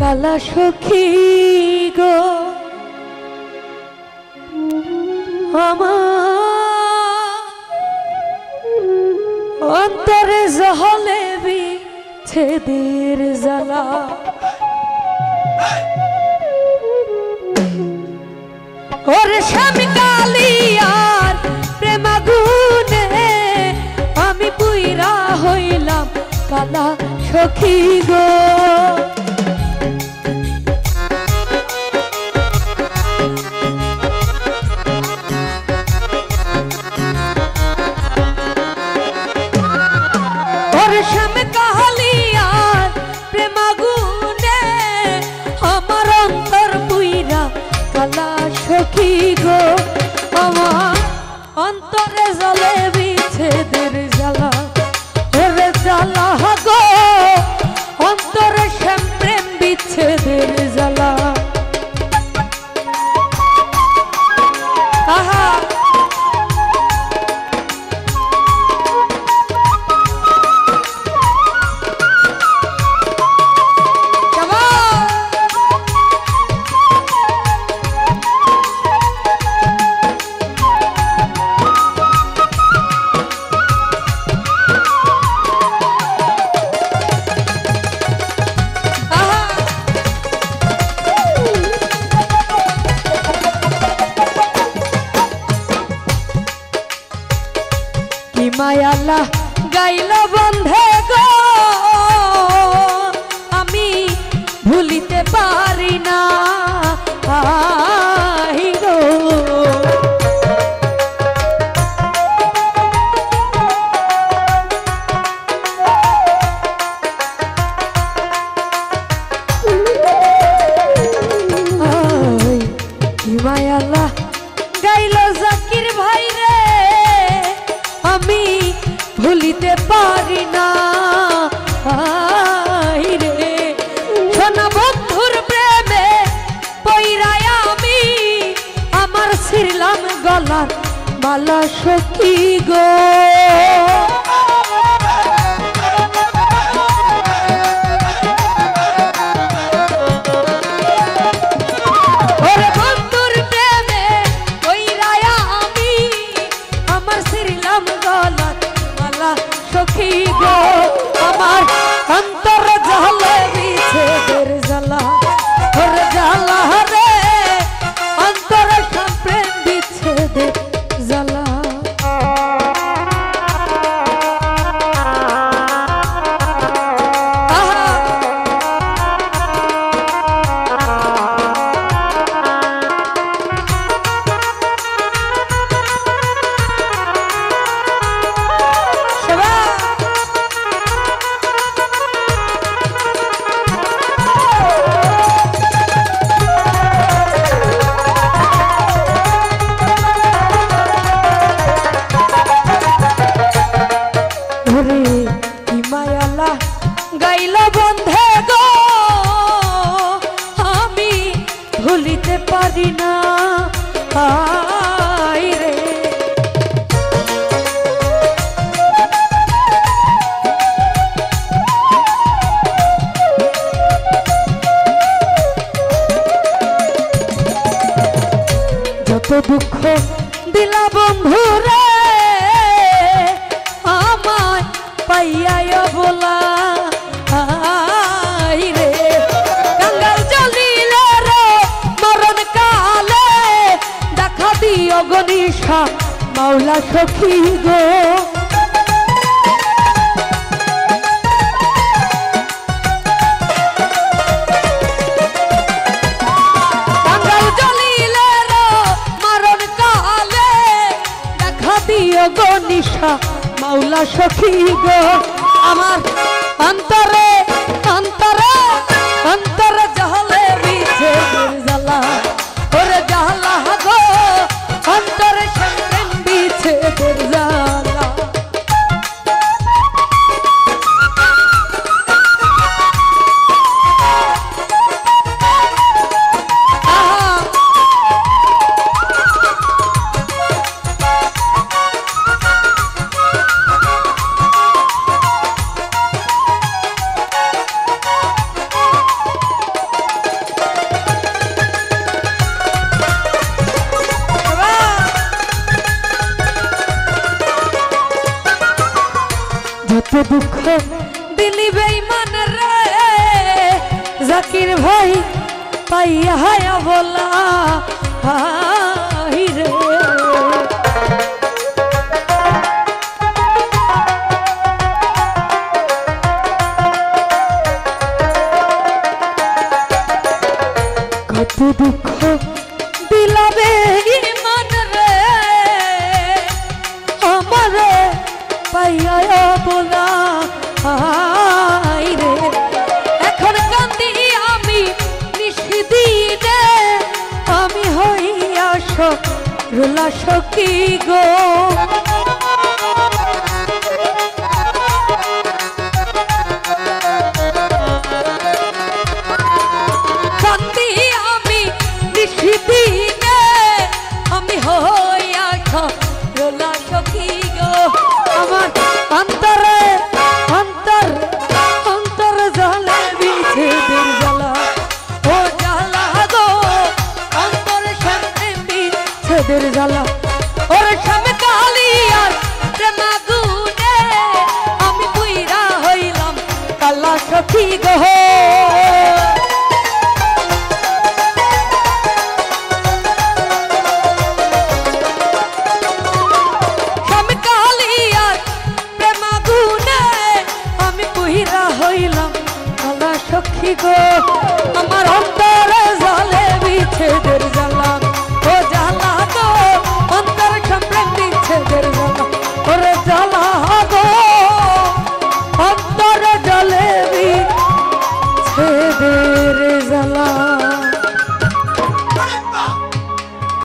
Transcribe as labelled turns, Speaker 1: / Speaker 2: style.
Speaker 1: কালা সখী গো আমার অন্তরে জহলে বিচ্ছেদের জ্বালা ওরে স্বামী কালিয়ার প্রেমাগুনে আমি পুইরা হইলাম কালা সখী গো ওরে স্বামী কালিয়ার প্রেমাগুনে আমার অন্তর পুইরা কালা সখী গো আমার অন্তরে জ্বলে বিচ্ছেদের জ্বালা ওরে জ্বালা গো অন্তরে শ্যাম প্রেম বিচ্ছেদের জ্বালা আহা মায়ালা গাইল বন্ধে গো আমি ভুলিতে পারি না গো মায়ালা গাইল জাকির ভাই রে আমি ভুলিতে পারি না রে সোনা বন্ধুর প্রেমে পইরায় আমি আমার ছিলাম গলার মালা সখী গো সখী গো আমার অন্তর জ্বলে বিচ্ছেদের জ্বালা ওরে জ্বালা রে অন্তর প্রেম বিচ্ছেদের জ্বালা গাইল বন্ধে গো আমি ভুলিতে পারি না রে যত দুঃখ দিলা বন্ধু রে আমায় পাইয়া বলা রে গঙ্গাল জলিলে রে মরণ কালে দেখা দিও গনিশা মাওলা সখী গো গঙ্গাল জলিলে রে মরণ কালে দেখা দিও গনিশা মাওলা সখী গো আমার অন্তরে অন্তরে অন্তরে জহলে বিচ্ছেদের জ্বালা ওরে জ্বালা গো অন্তরে শ্যাম বিচ্ছেদের জ্বালা দিলি বেঈমান রে জাকির ভাই পাইয়া হায়া বলা হাই রে কত দুঃখ দিলা বেঈমান রে আমারে পাইয়া বলা হাই রে এখন কান্দি আমি নিশিদিনে আমি হইয়া সরলা সখী গো